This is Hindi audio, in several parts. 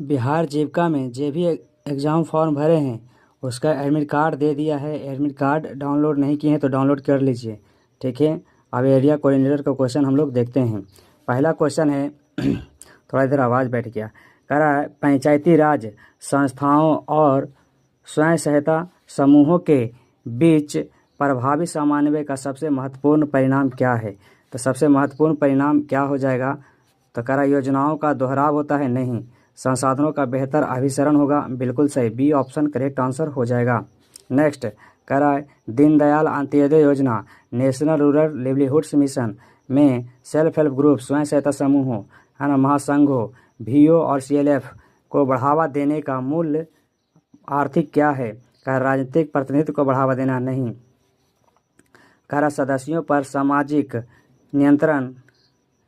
बिहार जीविका में जो भी एग्ज़ाम फॉर्म भरे हैं उसका एडमिट कार्ड दे दिया है। एडमिट कार्ड डाउनलोड नहीं किए हैं तो डाउनलोड कर लीजिए, ठीक है। अब एरिया कोऑर्डिनेटर का क्वेश्चन हम लोग देखते हैं। पहला क्वेश्चन है थोड़ा इधर आवाज़ बैठ गया। कह रहा है पंचायती राज संस्थाओं और स्वयं सहायता समूहों के बीच प्रभावी समन्वय का सबसे महत्वपूर्ण परिणाम क्या है। तो सबसे महत्वपूर्ण परिणाम क्या हो जाएगा। तो कह रहा योजनाओं का दोहराव होता है, नहीं। संसाधनों का बेहतर अभिसरण होगा, बिल्कुल सही, बी ऑप्शन करेक्ट आंसर हो जाएगा। नेक्स्ट कह रहा है दीनदयाल अंत्योदय योजना नेशनल रूरल लिवलीहुड्स मिशन में सेल्फ हेल्प ग्रुप स्वयं सहायता समूहों है ना महासंघों VO और CLF को बढ़ावा देने का मूल आर्थिक क्या है। कह राजनीतिक प्रतिनिधित्व को बढ़ावा देना, नहीं। कह रहा सदस्यों पर सामाजिक नियंत्रण,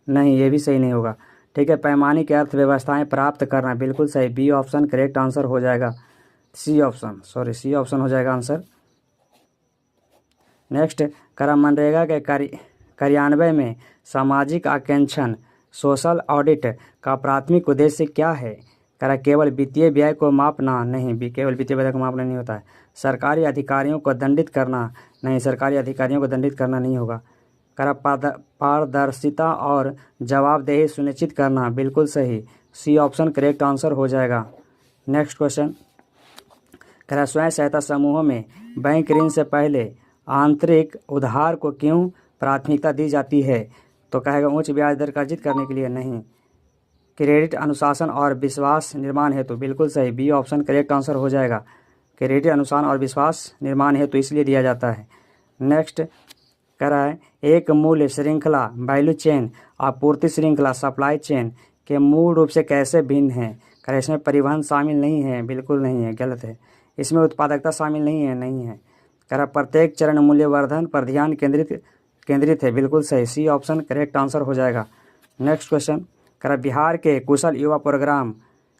नहीं, ये भी सही नहीं होगा, ठीक है। पैमाने की अर्थव्यवस्थाएं प्राप्त करना, बिल्कुल सही, बी ऑप्शन करेक्ट आंसर हो जाएगा। सी ऑप्शन हो जाएगा आंसर। नेक्स्ट करा मनरेगा के कार्यान्वयन में सामाजिक आकांक्षण सोशल ऑडिट का प्राथमिक उद्देश्य क्या है। करा केवल वित्तीय व्यय को मापना, नहीं, केवल वित्तीय व्यय को मापना नहीं होता है। सरकारी अधिकारियों को दंडित करना, नहीं, सरकारी अधिकारियों को दंडित करना नहीं होगा। करा पारदर्शिता और जवाबदेही सुनिश्चित करना, बिल्कुल सही, सी ऑप्शन करेक्ट आंसर हो जाएगा। नेक्स्ट क्वेश्चन करा स्वयं सहायता समूहों में बैंक ऋण से पहले आंतरिक उधार को क्यों प्राथमिकता दी जाती है। तो कहेगा उच्च ब्याज दर अर्जित करने के लिए, नहीं। क्रेडिट अनुशासन और विश्वास निर्माण हेतु, बिल्कुल सही, बी ऑप्शन करेक्ट आंसर हो जाएगा। क्रेडिट अनुशासन और विश्वास निर्माण हेतु इसलिए दिया जाता है। नेक्स्ट कह रहा है एक मूल्य श्रृंखला वैल्यू चेन आपूर्ति श्रृंखला सप्लाई चेन के मूल रूप से कैसे भिन्न है। कह इसमें परिवहन शामिल नहीं है, बिल्कुल नहीं है, गलत है। इसमें उत्पादकता शामिल नहीं है, नहीं है। कह रहा प्रत्येक चरण मूल्यवर्धन पर ध्यान केंद्रित है, बिल्कुल सही, सी ऑप्शन करेक्ट आंसर हो जाएगा। नेक्स्ट क्वेश्चन कह रहा बिहार के कुशल युवा प्रोग्राम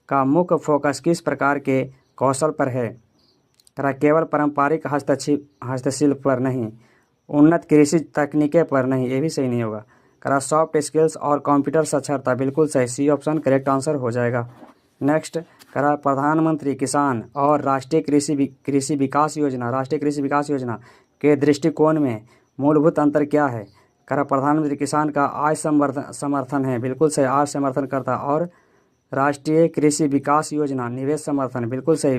का मुख्य फोकस किस प्रकार के कौशल पर है। कह रहा केवल पारंपरिक हस्तशिल्प पर, नहीं। उन्नत कृषि तकनीकें पर, नहीं, ये भी सही नहीं होगा। कह रहा सॉफ्ट स्किल्स और कंप्यूटर साक्षरता, बिल्कुल सही, सी ऑप्शन करेक्ट आंसर हो जाएगा। नेक्स्ट कह रहा प्रधानमंत्री किसान और राष्ट्रीय कृषि विकास योजना के दृष्टिकोण में मूलभूत अंतर क्या है। कह रहा प्रधानमंत्री किसान का आय समर्थन है, बिल्कुल सही, आय समर्थन करता, और राष्ट्रीय कृषि विकास योजना निवेश समर्थन, बिल्कुल सही,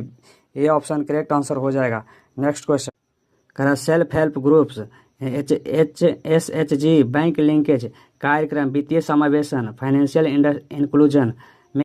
ये ऑप्शन करेक्ट आंसर हो जाएगा। नेक्स्ट क्वेश्चन कह रहा self help groups SHG bank linkage कार्यक्रम वित्तीय समावेशन फाइनेंशियल इंक्लूजन